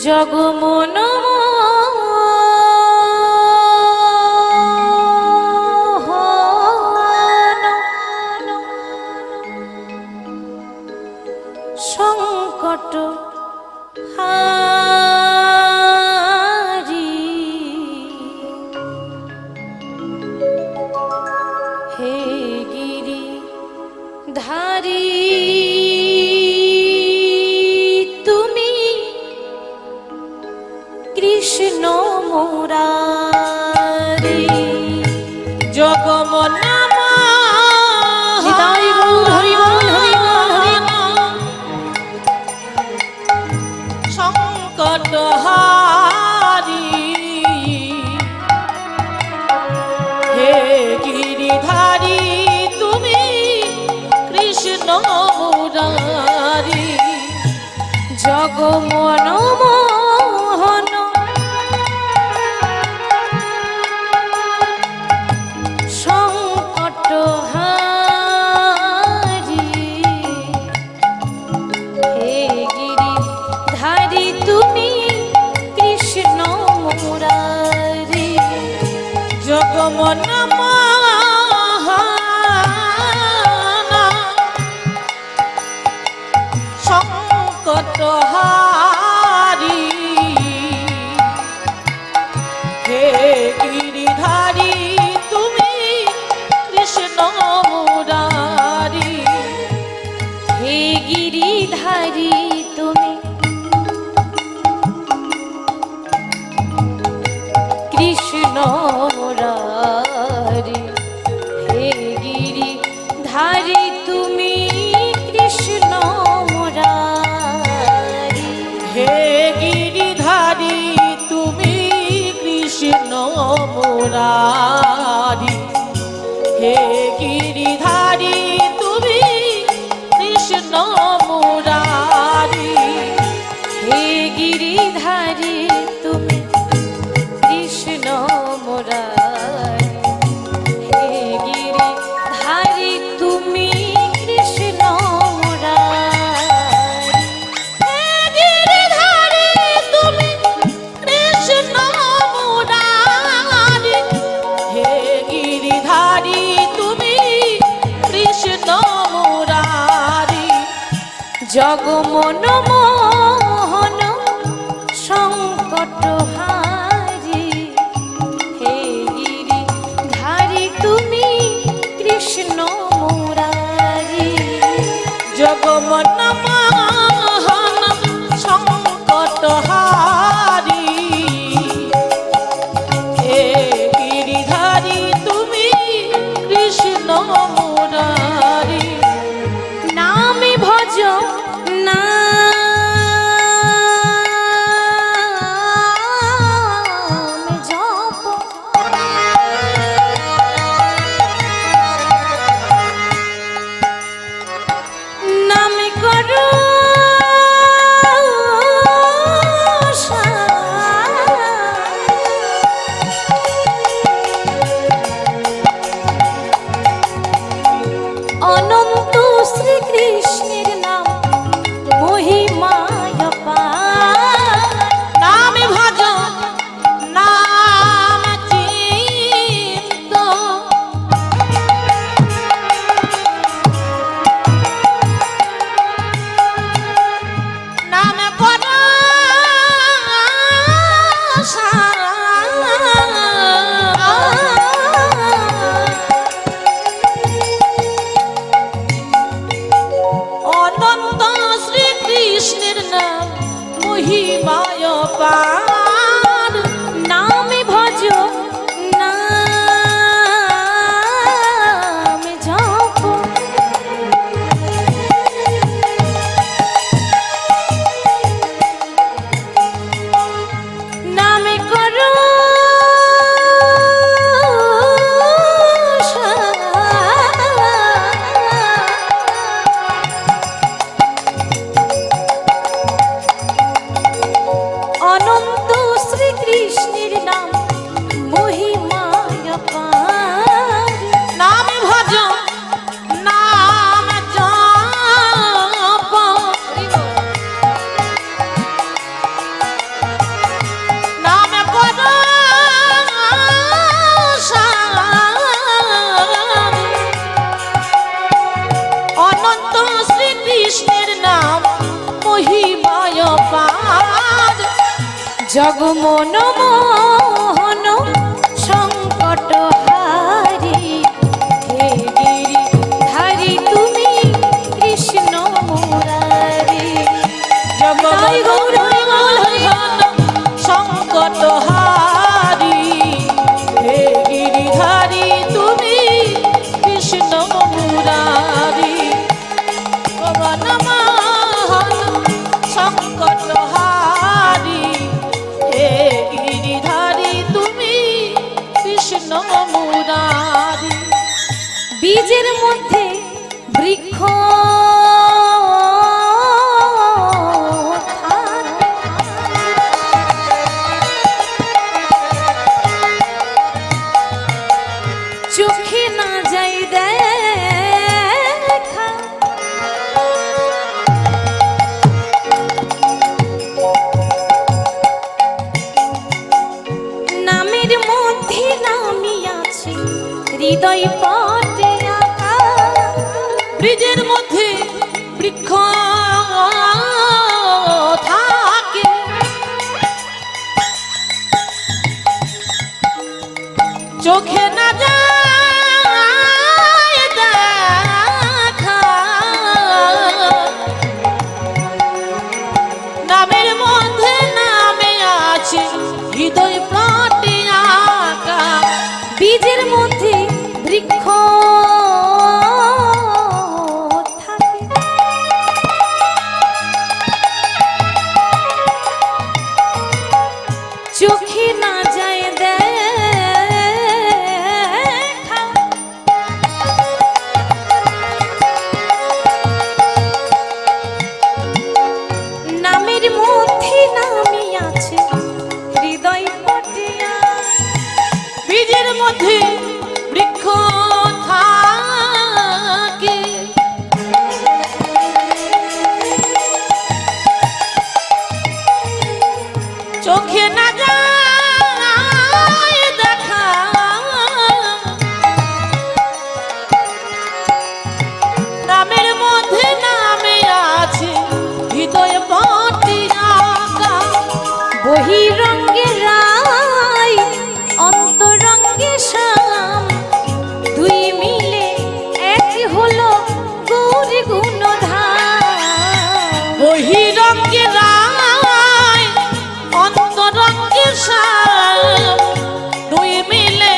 জগমন সংকট হারি হে গিরি ধারি তুমি কৃষ্ণ মুরারি জগমন সংকট হারি হে গিরিধারী তুমি কৃষ্ণ মুরারি জগমন মোহন সংকট হারি হে গিরিধারী তুমি কৃষ্ণ মুরারি জগমন সংকট হারি হে গিরিধারী তুমি কৃষ্ণ মুরারি হে গিরিধারী তুমি কৃষ্ণ মুরারি হে গিরিধারী তুমি কৃষ্ণ মুরারি হে গিরিধারী তুমি কৃষ্ণ মুরারি হে গিরিধারী তুমি কৃষ্ণ মুরারি হে গিরিধারী তুমি কৃষ্ণ মুরারি হে গিরিধারী তুমি কৃষ্ণ মুরারি হে গিরিধারী তুমি কৃষ্ণ মুরারি হে গিরিধারী তুমি কৃষ্ণ মুরারি জগমন মোহন সংকট হারি হে গিরিধারী তুমি কৃষ্ণ মুরারি জগমন মোহন সংকট হারি হে গিরিধারী তুমি কৃষ্ণ মুরারি নামি ভজ না জগমন মোহন সংকট হারি হে গিরিধারী তুমি কৃষ্ণ মুরারি জগমন মোহন সংকট হারি হে গিরিধারী তুমি কৃষ্ণ মুরারি জগমন মোহন সংকট হারি হে গিরিধারী তুমি কৃষ্ণ মুরারি বীজের মধ্যে বৃক্ষ চোখে না যাই দেখা নামের মধ্যে নামি আছে হৃদয় পটে আঁকা বীজের মধ্যে বৃক্ষ থাকে চোখে না যায় দেখা নামের মধ্যে নামে আছে হৃদয় প্রাটে আঁকা বীজের মধ্যে বৃক্ষ থাকে চোখে না যায় দেখা নামের মধ্যে নামি আছে হৃদয় পটিয়া বীজের মধ্যে বৃক্ষ থাকে চোখে না যায় দেখা নামের মধ্যে নামে আছে হৃদয় পটে আঁকা বহিরঙ্গে রাই অন্তরঙ্গে শ্যাম দুই মিলে এক হলো গৌর গুণধাম বহিরঙ্গে রাই অন্তরঙ্গে শ্যাম দুই মিলে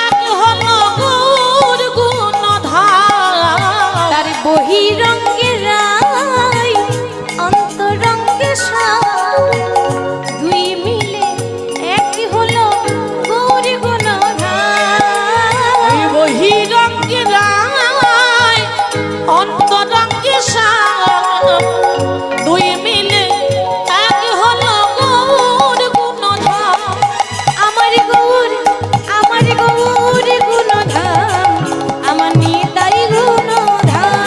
এক হলো গৌর গুণধাম তার বহিরঙ্গে রাই অন্তরঙ্গে শ্যাম দুই মিলে এক হলো গৌর গুণধাম বহিরঙ্গে রাই অন্তরঙ্গে শ্যাম দুই মিলে এক হলো গৌর গুণধাম আমার গৌর গুণধাম আমার নিতাই গুণধাম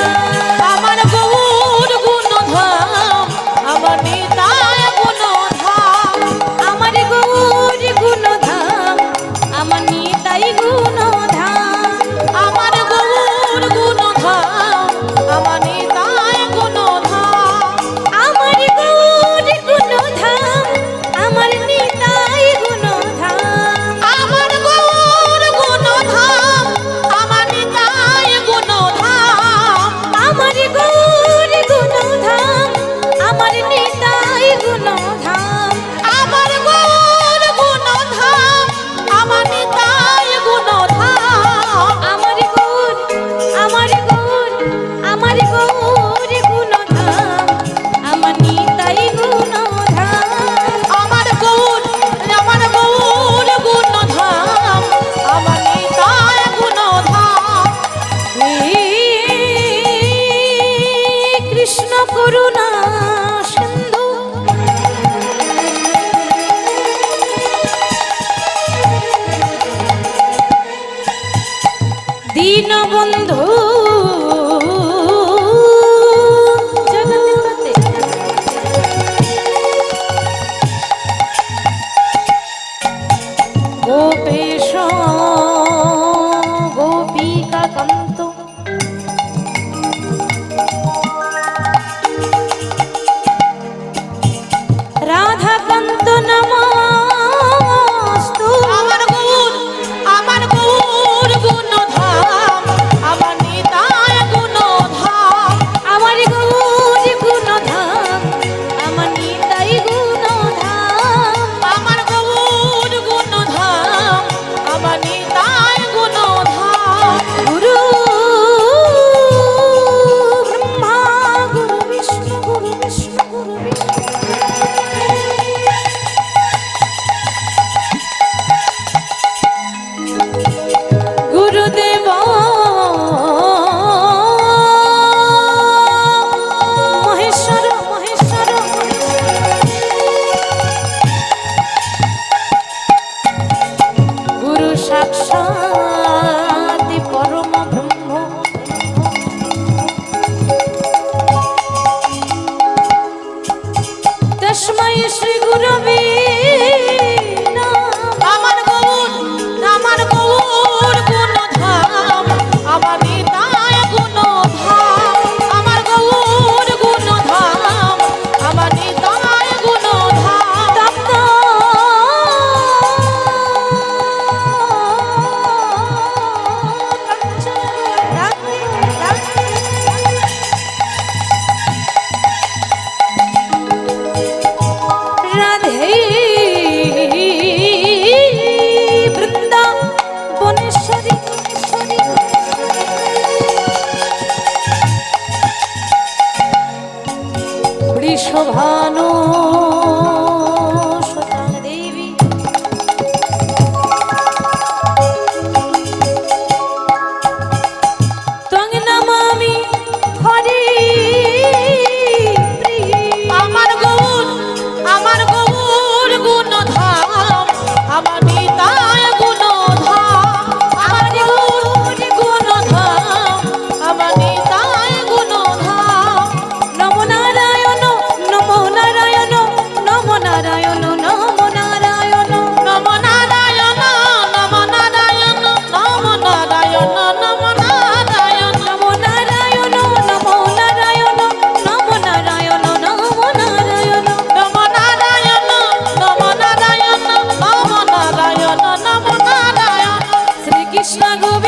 আমার গৌর গুণধাম আমার নিতাই গুণধাম আমার গৌর গুণধাম আমার নিতাই গুণধাম আমার গৌর গুণধাম আমার নিতাই গুণধাম আমার গৌর গুণধাম আমার নিতাই গুণধাম আমার গৌর গুণধাম আমার নিতাই গুণধাম আমার গৌর গুণধাম আমার নিতাই গুণধাম আমার গৌর গুণধাম আমার নিতাই গুণধাম আমার গৌর গুণধাম আমার নিতাই গুণধাম আমার গৌর গুণধাম আমার নিতাই গুণধাম কৃষ্ণ করুণা সিন্ধু দীনবন্ধু জগৎপতে গোপেশ গোপিকা কান্ত রাধাকান্ত নমঃ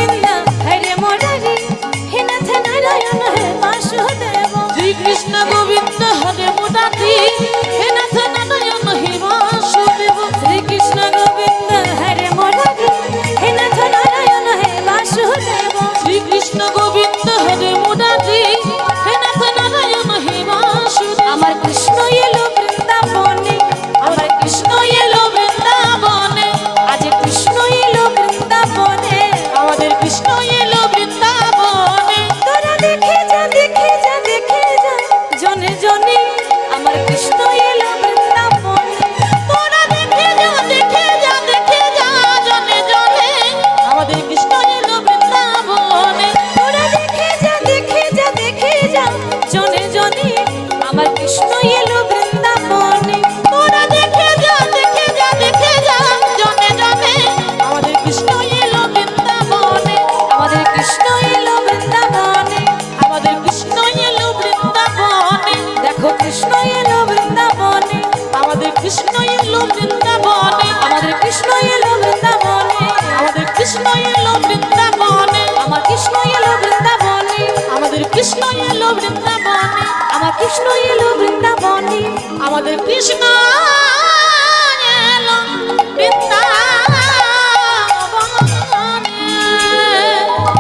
গোবিন্দ হরে মুরারি হে নাথ নারায়ণ হে বাসুদেব শ্রীকৃষ্ণ গোবিন্দ হরে মুরারি হে নাথ নারায়ণ হে বাসুদেব শ্রীকৃষ্ণ গোবিন্দ হরে মুরারি হে নাথ নারায়ণ হে বাসুদেব শ্রীকৃষ্ণ গোবিন্দ হরে মুরারি হে নাথ নারায়ণ হে বাসুদেব আমার কৃষ্ণ এলো বৃন্দাবনে আমার কৃষ্ণ এলো বৃন্দাবনে আজ কৃষ্ণ এলো বৃন্দাবনে আমাদের কৃষ্ণ এলো বৃন্দাবনে তোরা দেখে যা দেখে যা দেখে যা জনে জনে আমার কৃষ্ণ এলো বৃন্দাবনে তোরা দেখে যা দেখে যা দেখে যা জনে জনে আমাদের কৃষ্ণ এলো বৃন্দাবনে তোরা দেখে যা দেখে যা দেখে যা জনে জনে আমার কৃষ্ণ এলো বৃন্দাবনে তোরা দেখে যা দেখে যা দেখে যা জনে জনে আমাদের কৃষ্ণ এলো বৃন্দাবনে আমাদের কৃষ্ণ এলো বৃন্দাবনে আমাদের কৃষ্ণ এলো বৃন্দাবনে দেখো কৃষ্ণ এলো বৃন্দাবনে আমাদের কৃষ্ণ এলো বৃন্দাবনে আমাদের কৃষ্ণ এলো বৃন্দাবনে আমাদের কৃষ্ণ এলো বৃন্দাবনে আমার কৃষ্ণ এলো বৃন্দাবনে আমাদের কৃষ্ণ এলো বৃন্দাবনে আমার কৃষ্ণ এলো বৃন্দাবনে আমাদের কৃষ্ণ